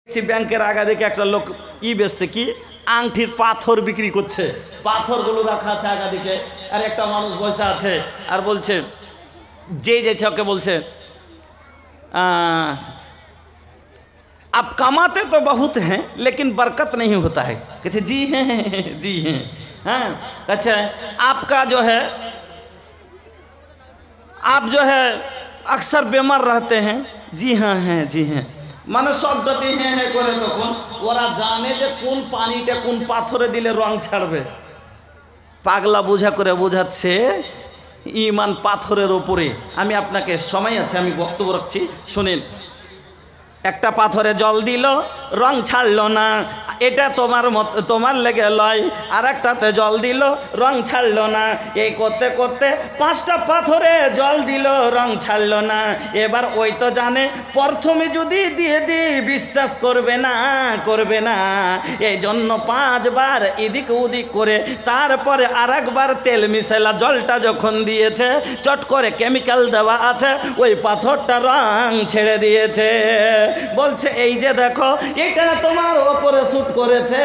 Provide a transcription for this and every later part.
ব্যাংকের আগা দেখে একটা লোক বেচছে কি আংটির পাথর বিক্রি করছে, পাথরগুলো রাখা আছে আগা দিকে, আর একটা মানুষ বসে আছে আর বলছে, যে ওকে বলছে आप कमाते तो बहुत हैं लेकिन बरकत नहीं होता है। कहते जी हैं जी हैं। हाँ अच्छा, आपका जो है आप जो है अक्सर बीमार रहते हैं। जी हाँ हैं जी हैं। माने शब्दटी हैं करे तখন ওরা জানে যে কোন পানিটা কোন পাথরে দিলে রং ছাড়বে। পাগলা বুঝা করে বোঝাচ্ছে ঈমান পাথরের উপরে। আমি আপনাকে সময় আছে, আমি বক্তব্য রাখছি, শুনেন। একটা পাথরে জল দিল, রং ছাড়লো না, এটা তোমার মত তোমার লেগে লয়। আর একটাতে জল দিল, রং ছাড়লো না। এই করতে করতে 5টা পাথরে জল দিল, রং ছাড়লো না। এবার ওই তো জানে প্রথমে যদি দিয়ে দিই বিশ্বাস করবে না, করবে না। এই জন্য 5 বার এদিক ওদিক করে তারপরে আর একবার তেল মিশালা জলটা যখন দিয়েছে, চট করে কেমিক্যাল দেওয়া আছে, ওই পাথরটা রং ছেড়ে দিয়েছে। বলছে এই যে দেখো, এটা তোমার ওপরে শুট করেছে,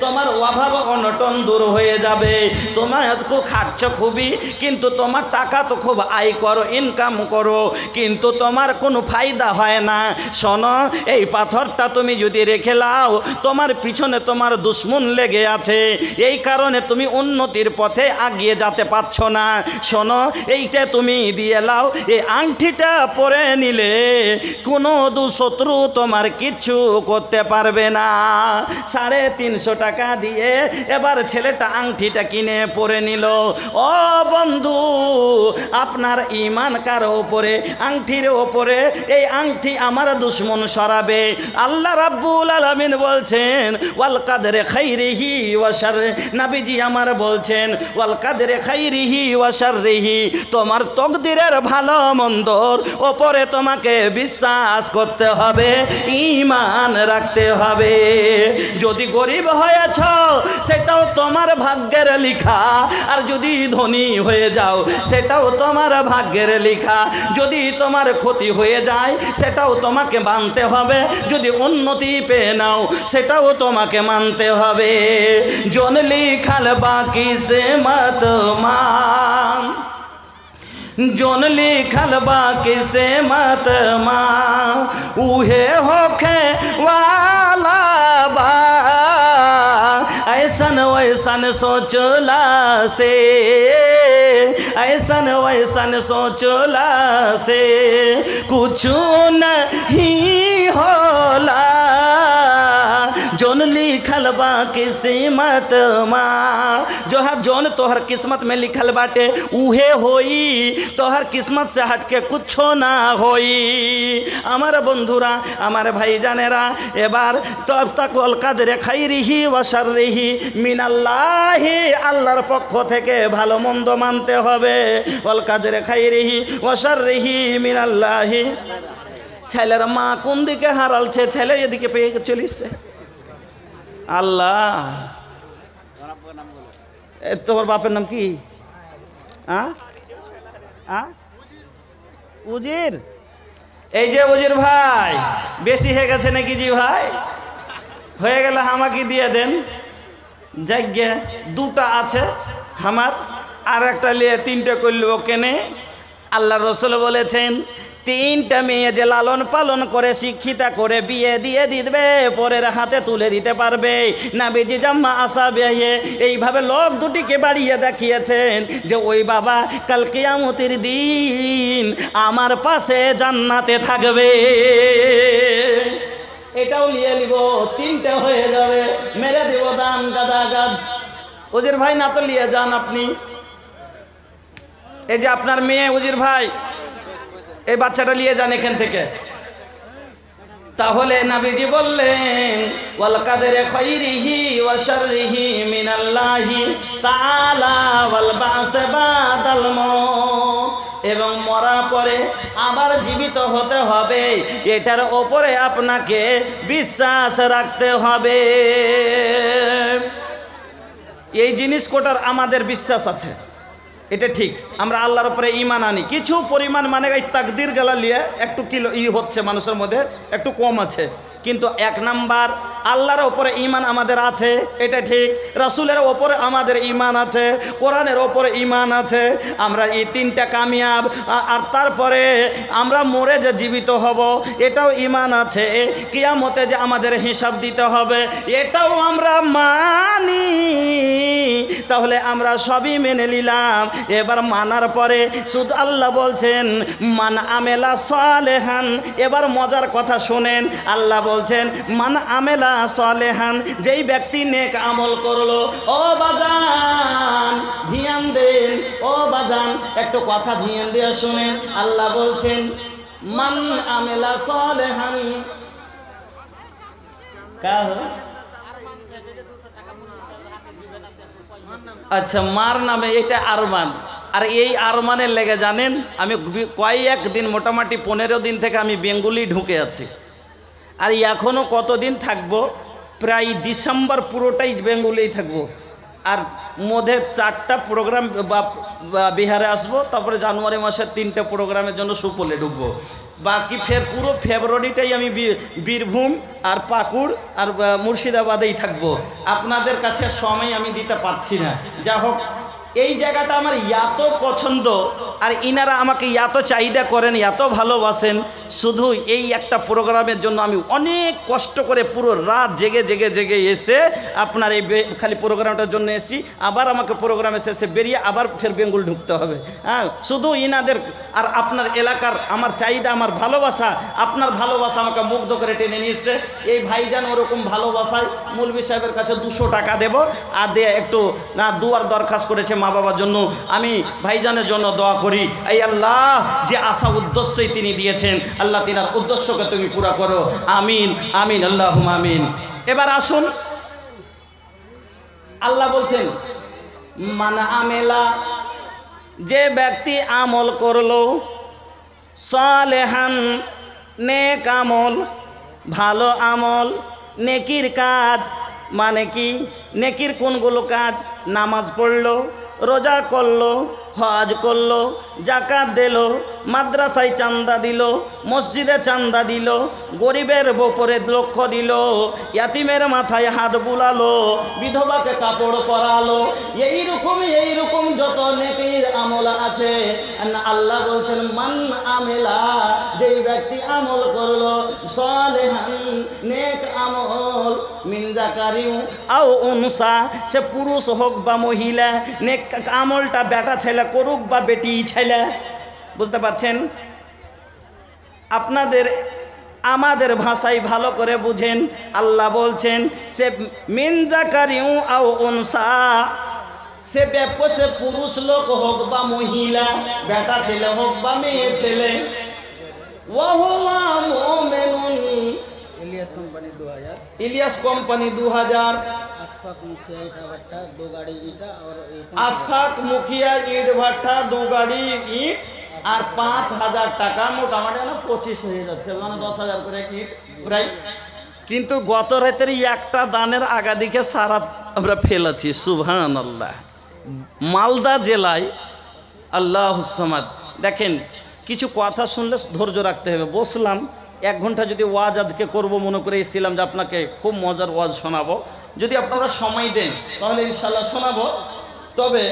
তোমার অভাব অনটন দূর হয়ে যাবে। তোমার খুব খাটছো খুবই, কিন্তু তোমার টাকা তো খুব আয় করো, ইনকাম করো, কিন্তু তোমার কোনো ফায়দা হয় না। শোনো, এই পাথরটা তুমি যদি রেখে লাও, তোমার পিছনে তোমার দুশ্মন লেগে আছে, এই কারণে তুমি উন্নতির পথে এগিয়ে যেতে পারছো না। শোনো, এইটা তুমি দিয়ে লাও, এই আংটিটা পরে নিলে কোনো শত্রু তোমার কিচ্ছু করতে পারবে না। 350 টাকা দিয়ে এবার ছেলেটা আংটিটা কিনে পরে নিল। ও বন্ধু, আপনার ঈমান কার উপরে? আংটির উপরে। এই আংটি আমার দুশ্মন সরাবে। আল্লাহ রাব্বুল আলামিন বলছেন ওয়াল কাদরে খাইরিহি ওয়া শাররি। নবীজি আমার বলছেন ওয়াল কাদরে খাইরিহি ওয়া শাররিহি, তোমার তকদিরের ভালো মন্দর উপরে তোমাকে বিশ্বাস করতে হবে, ঈমান রাখতে হবে। যদি গরিব হয়েছ সেটাও তোমার ভাগ্যের লেখা, আর যদি ধনী হয়ে যাও সেটাও তোমার ভাগ্যের লেখা। যদি তোমার ক্ষতি হয়ে যায় সেটাও তোমাকে মানতে হবে, যদি উন্নতি পেয়ে নাও সেটাও তোমাকে মানতে হবে। জন লিখাল বাকি সে মত মান, जोन लिखल बाकी से मत मां, उहे होखे वाला बा। ऐसन वैसन सोचला से, ऐसन वैसन सोचला से कुछ नहीं होला। जोन लिखल बा किस्मत मां, जो है जोन तोहर किस्मत में लिखल बाटे उहे होई, तोहर किस्मत से हटके कुछ ना होई। हमारे बंधुरा, हमारे भाई जानेरा, एबार तब तक वल कदरे खैरिही व शर्रिही मिनाल्लाहि, আল্লাহর পক্ষ থেকে ভালো মন্দ মানতে হবে। ওয়াল কাদরে খাইরিহি ওয়া শাররিহি মিনাল্লাহি। ছেলের মা কোন দিকে হারালছে, ছেলে এদিকে পেয়ে চলিছে। আল্লাহ, তোমার বাপের নাম কি? উজির। এই যে উজির ভাই, বেশি হয়ে গেছে নাকি? জি ভাই, হয়ে গেলে আমাকে দিয়ে দেন। জায়গা 2টা আছে আমার, আর একটা লিয়ে 3টে করল কেনে। আল্লাহ রসুল বলেছেন 3টা মেয়ে যে লালন পালন করে শিক্ষিতা করে বিয়ে দিয়ে দিবে, পরের হাতে তুলে দিতে পারবে। নবীজি জাম্মা আসাবে এইভাবে লোক দুটিকে বাড়িয়ে দেখিয়েছেন যে ওই বাবা কাল কিয়ামতের দিন আমার পাশে জান্নাতে থাকবে। এটাও নিয়ে নিব, 3টে হয়ে যাবে, মেরে দেব দান গাদাগাদ। উজির ভাই না তো নিয়ে যান আপনি। এই যে আপনার মেয়ে উজির ভাই, এই বাচ্চাটা নিয়ে যান এখান থেকে। তাহলে নবীজি বললেন ওয়াল কাদরে খাইরিহি ওয়া শাররিহি মিনাল্লাহি তাআলা ওয়াল বা'স বাদাল মাউত, এবং মরা পরে আবার জীবিত হতে হবে, এটার ওপরে আপনাকে বিশ্বাস রাখতে হবে। এই জিনিস কোটার আমাদের বিশ্বাস আছে, এটা ঠিক, আমরা আল্লাহর উপরে ঈমান আনি কিছু পরিমাণ, মানে এই তাকদির গেলা লিয়ে একটু কিলো হচ্ছে মানুষের মধ্যে একটু কম আছে, কিন্তু এক নাম্বার আল্লাহর ওপরে ঈমান আমাদের আছে, এটা ঠিক। রাসূলের ওপরে আমাদের ঈমান আছে, কোরআনের ওপরে ঈমান আছে, আমরা এই তিনটা কামিয়াব। আর তারপরে আমরা মরে যে জীবিত হব এটাও ঈমান আছে, কিয়ামতে যে আমাদের হিসাব দিতে হবে এটাও আমরা মানি। তাহলে আমরা সবই মেনে নিলাম। এবার মানার পরে শুধু আল্লাহ বলছেন মান আমেলা সালেহান। এবার মজার কথা শোনেন, আল্লাহ বলছেন মান আমেলা সালেহান, যেই ব্যক্তি নেক আমল করলো। ও বাজান ধ্যান দেন, ও বাজান একটু কথা ধ্যান দিয়ে শোনেন। আল্লাহ বলছেন মান আমেলা সালেহান। আচ্ছা, মার নামে এটা আরমান। আর এই আরমানের লেগে জানেন আমি কয়েকদিন, মোটামুটি 15 দিন থেকে আমি বেঙ্গুলি ঢুকে আছি। আর এখনও কতদিন থাকবো, প্রায় ডিসেম্বর পুরোটাই বেঙ্গুলিই থাকবো। আর মধ্যে 4টা প্রোগ্রাম বিহারে আসবো, তারপরে জানুয়ারি মাসের 3টে প্রোগ্রামের জন্য সুপলে ঢুকবো। বাকি ফের পুরো ফেব্রুয়ারিটাই আমি বীরভূম আর পাকুড় আর মুর্শিদাবাদেই থাকবো। আপনাদের কাছে সময় আমি দিতে পারছি না। যা হোক, এই জায়গাটা আমার এত পছন্দ, আর ইনারা আমাকে এত চাহিদা করেন, এত ভালোবাসেন। শুধু এই একটা প্রোগ্রামের জন্য আমি অনেক কষ্ট করে পুরো রাত জেগে জেগে জেগে এসে আপনার এই খালি প্রোগ্রামটার জন্য এসি। আবার আমাকে প্রোগ্রামে শেষে বেরিয়ে আবার ফের বেঙ্গল ঢুকতে হবে। হ্যাঁ, শুধু ইনাদের আর আপনার এলাকার আমার চাহিদা, আমার ভালোবাসা, আপনার ভালোবাসা আমাকে মুগ্ধ করে টেনে নিয়ে এসছে। এই ভাইজান ওরকম ভালোবাসায় মৌলভী সাহেবের কাছে 200 টাকা দেব, আর দিয়ে একটু দুয়ার দরখাস্ত করেছে মা বাবার জন্য। আমি ভাইজানের জন্য দোয়া করি, এই আল্লাহ যে আশা উদ্দেশ্যই তিনি দিয়েছেন, আল্লাহ তিনার উদ্দেশ্যকে তুমি পুরা করো। আমিন আমিন আল্লাহুম্মা আমিন। এবার আসুন, আল্লাহ বলছেন মান আমেলা, যে ব্যক্তি আমল করলো, সালেহান নেক আমল, ভালো আমল, নেকির কাজ। মানে কি নেকির কোনগুলো কাজ? নামাজ পড়লো, রোজা করলো, হজ করলো, জাকাত দিল, মাদ্রাসায় চান্দা দিল, মসজিদে চান্দা দিল, গরিবের ওপরে লক্ষ্য দিল, ইয়াতিমের মাথায় হাত বুলালো, বিধবাকে কাপড় পরালো। এইরকম যত নেকির আমল আছে, আল্লাহ বলছেন মান আমেলা, যেই ব্যক্তি আমল করলো, সালেহান নেক আমল, মিন যাকারিউ আও উনসা, সে পুরুষ হোক বা মহিলা, নেক আমলটা বেটা ছেলে করুক বা বেটি ছেলে। বুঝতে পারছেন? আপনাদের আমাদের ভাষায় ভালো করে বুঝেন। আল্লাহ বলছেন সে মিন যাকারিউ আও উনসা, সে পুরুষ লোক হোক বা মহিলা, বেটা ছেলে হোক বা মেয়ে ছেলে। ওয়াহুয়া মুমিনুন, ইলিয়াস কোম্পানি 2000, আশফাক মুখিয়া ইট ভাট্টা 2 গাড়ি ইটা, और আশফাক মুখিয়া ইট ভাট্টা 2 গাড়ি ইট আর 5000 টাকা, মোটামুটি না 25 হয়ে যাচ্ছে, মানে 10000 করে ইট প্রায়। কিন্তু গত রাতের একটা দানের আগাদিকে সারা আমরা ফেলেছি। সুবহানাল্লাহ। মালদা জেলায় আল্লাহুস সামাদ। দেখেন, কিছু কথা শুনলে ধৈর্য রাখতে হবে। বসলাম 1 ঘন্টা, যদি ওয়াজ আজকে করব মনে করে এসেছিলাম যে আপনাকে খুব মজার ওয়াজ শোনাবো। যদি আপনারা সময় দেন তাহলে ইনশাল্লাহ শোনাবো। তবে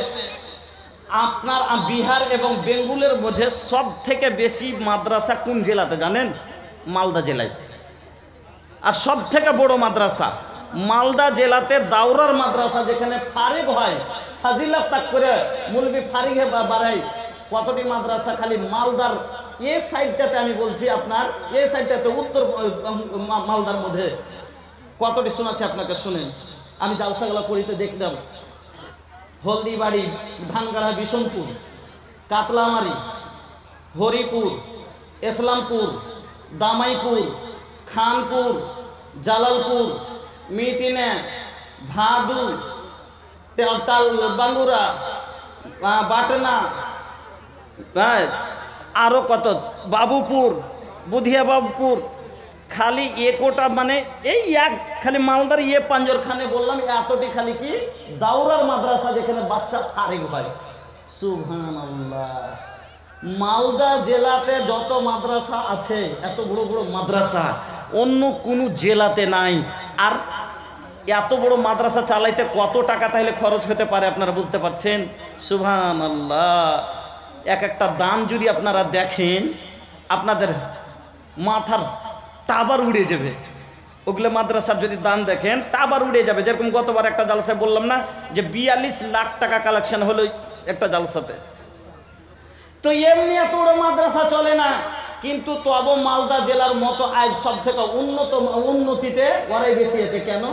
আপনার বিহার এবং বেঙ্গলের মধ্যে সব থেকে বেশি মাদ্রাসা কোন জেলাতে জানেন? মালদা জেলায়। আর সব থেকে বড় মাদ্রাসা মালদা জেলাতে দাওরার মাদ্রাসা, যেখানে ফারিগ হয়, ফাজিলাত তাক করে মৌলভী ফারিগে বাড়ায়। কতটি মাদ্রাসা খালি মালদার এই সাইডটাতে, আমি বলছি আপনার এই সাইডটাতে, উত্তর মালদার মধ্যে কতটি শোনাচ্ছে আপনাকে, শুনেন। আমি জালসাগুলো করিতে দেখলাম। হলদিবাড়ি, ধানগাড়া, বিশনপুর, কাতলামারি, হরিপুর, ইসলামপুর, দামাইপুর, খানপুর, জালালপুর, মিটিনে, ভাদু, বাঙ্গুরা, বাটনা, আরও কত, বাবুপুর, বুধিয়া বাবুপুর, খালি কোটা, মানে এই এক খালি মালদার পাঞ্জরখানে বললাম এতটি খালি কি দাওরার মাদ্রাসা, যেখানে বাচ্চা ফারিগ হয়। সুবহানাল্লাহ। মালদা জেলাতে যত মাদ্রাসা আছে, এত বড় বড় মাদ্রাসা অন্য কোনো জেলাতে নাই। আর এত বড় মাদ্রাসা চালাইতে কত টাকা তাহলে খরচ হতে পারে আপনারা বুঝতে পাচ্ছেন? সুবহানাল্লাহ। এক একটা দান যদি আপনারা দেখেন আপনাদের মাথার টাবার উড়ে যাবে। ওগুলো মাদ্রাসার যদি দান দেখেন টাবার উড়ে যাবে। যেরকম গতবার একটা জালসায় বললাম না যে 42 লাখ টাকা কালেকশন হলো একটা জালসাতে। তো এমনি এত বড় মাদ্রাসা চলে না, কিন্তু তবু মালদা জেলার মতো আজ সব থেকে উন্নতিতে ওরাই বেশি আছে। কেন?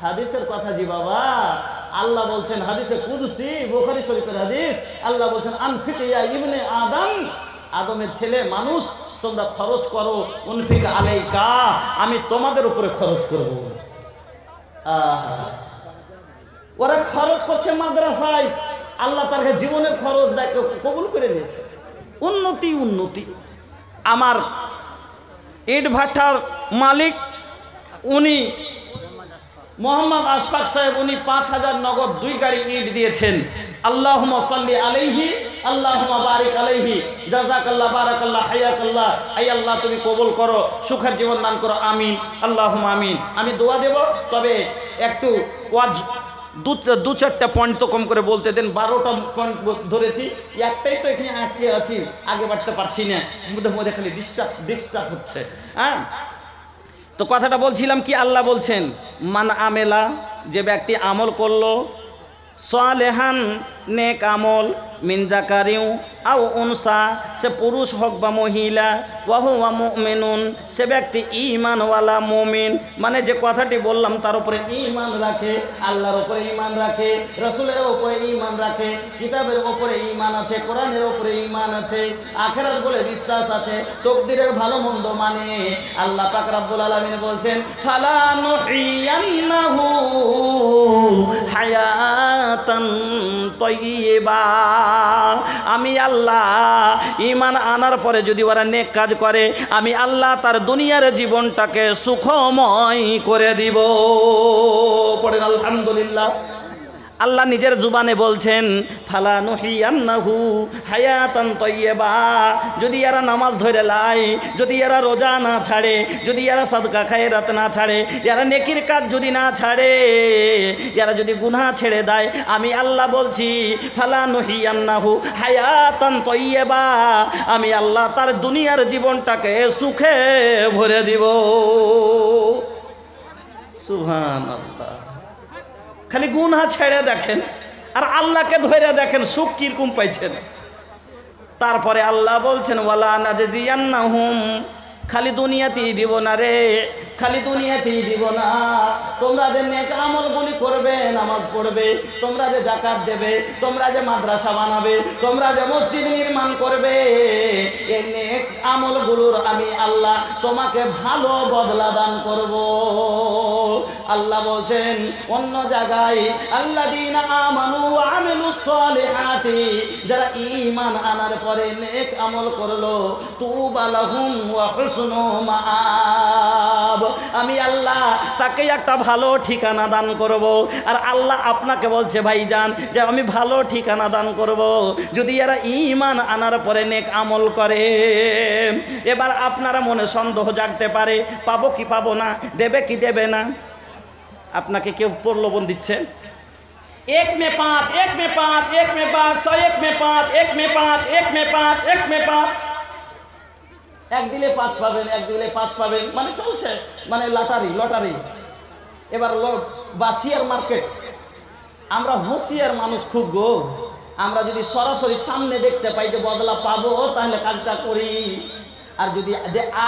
হাদিসের কথা জি বাবা। আল্লাহ বলছেন হাদিসে কুদসি, বুখারী শরীফের হাদিস, আল্লাহ বলছেন আনফিক ইয়া ইবনে আদম, আদমের ছেলে মানুষ তোমরা খরচ করো, উনফিক আলাইকা, আমি তোমাদের উপরে খরচ করব। ওরা খরচ করছে মাদ্রাসায়, আল্লাহ তার জীবনের খরচ কবুল করে নিয়েছে। উন্নতি উন্নতি। আমার ইট ভাটার মালিক উনি মোহাম্মদ আশফাক সাহেব, উনি 5000 নগদ 2 গাড়ি ইট দিয়েছেন। আল্লাহুম্মা সাল্লি আলাইহি, আল্লাহুম্মা বারিক আলাইহি, জাযাকাল্লাহ, বারাকাল্লাহ, হায়াকাল্লাহ। আই আল্লাহ তুমি কবুল করো, সুখের জীবন দান করো, আমিন, আল্লাহুম্মা আমিন। আমি দোয়া দেব, তবে একটু ওয়াজ দু চারটা পয়েন্ট তো কম করে বলতে দেন। 12টা পয়েন্ট ধরেছি, একটাই তো এখানে আটকে আছি, আগে বাড়তে পারছি না, মধ্যে খালি ডিস্টার্ব হচ্ছে। হ্যাঁ, তো কথাটা বলছিলাম কি, আল্লাহ বলছেন মান আমেলা, যে ব্যক্তি আমল করলো, সালেহান নেক আমল, মিন যাকারিউ আও উনসা, সে পুরুষ হোক বা মহিলা, ওয়া হুয়া মুমিনুন, সে ব্যক্তি ঈমানওয়ালা মুমিন। মানে যে কথাটি বললাম তার উপরে ঈমান রাখে, আল্লাহর উপরে ঈমান রাখে, রাসূলের উপরে ঈমান রাখে, কিতাবের উপরে ঈমান আছে, কোরআনের উপরে ঈমান আছে, আখিরাত বলে বিশ্বাস আছে, তাকদীরের ভালো মন্দ মানে। আল্লাহ পাক রব্বুল আলামিন বলছেন ফালা নুহিয়ান্নাহু হায়াতান তাইয়্যিবা। আমি আল্লাহ ঈমান আনার পরে যদি ওরা নেক কাজ করে, আমি আল্লাহ তার দুনিয়ার জীবনটাকে সুখময় করে দিব। পড়েন আলহামদুলিল্লাহ। আল্লাহ নিজের জুবানে বলছেন ফালা নুহিয়ান্নাহু হায়াতান তাইয়্যিবা। যদি এরা নামাজ ধরে লাই, যদি এরা রোজা না ছাড়ে, যদি এরা সাদকা খায়রাত না ছাড়ে, এরা নেকির কাজ যদি না ছাড়ে, এরা যদি গুনাহ ছেড়ে দেয়, আমি আল্লাহ বলছি ফালা নুহিয়ান্নাহু হায়াতান তাইয়্যিবা, আমি আল্লাহ তার দুনিয়ার জীবনটাকে সুখে ভরে দিব। সুবহানাল্লাহ। খালি গুনাহ ছেড়ে দেখেন আর আল্লাহকে ধরে দেখেন সুখ কিরকম পাইছেন। তারপরে আল্লাহ বলছেন ওয়ালা নাজজিয়ান্নাহুম, খালি দুনিয়াতেই দিব না রে, খালি দুনিয়াতেই দিব না। তোমরা যে নেক আমলগুলি করবে, নামাজ পড়বে, তোমরা যে যাকাত দেবে, তোমরা যে মাদ্রাসা বানাবে, তোমরা যে মসজিদ নির্মাণ করবে, এই নেক আমলগুলোর আমি আল্লাহ তোমাকে ভালো বদলা দান করব। আল্লাহ বলছেন অন্য জায়গায় আল্লাযীনা আমানু ওয়া আমিলুস সালিহাতি, যারা ঈমান আনার পরে নেক আমল করলো, তুবা লাহুম ওয়া হুসনু মাআব, আমি আল্লাহ তাকে একটা ভালো ঠিকানা দান করব। আর আল্লাহ আপনাকে বলছে ভাইজান যে আমি ভালো ঠিকানা দান করব যদি এরা ঈমান আনার পরে নেক আমল করে। এবার আপনারা মনে সন্দেহ জাগতে পারে, পাবো কি পাবো না, দেবে কি দেবে না। আপনাকে কেউ প্রলোভন দিচ্ছে 1 में 5, 1 में 5, 1 में 5, 100, 1 में 5, 1 में 5, 1 में 5, 1 में 5, এক দিলে 5 পাবেন, এক দিলে 5 পাবেন, মানে চলছে, মানে লটারি। এবার বা শেয়ার মার্কেট। আমরা হুঁশিয়ার মানুষ খুব গো, আমরা যদি সরাসরি সামনে দেখতে পাই যে বদলা পাবো তাহলে কাজটা করি, আর যদি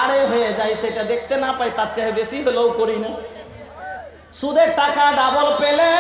আড়ে হয়ে যায় সেটা দেখতে না পাই তার চেয়ে বেশি হলেও করি না। সুদের টাকা ডাবল পেলে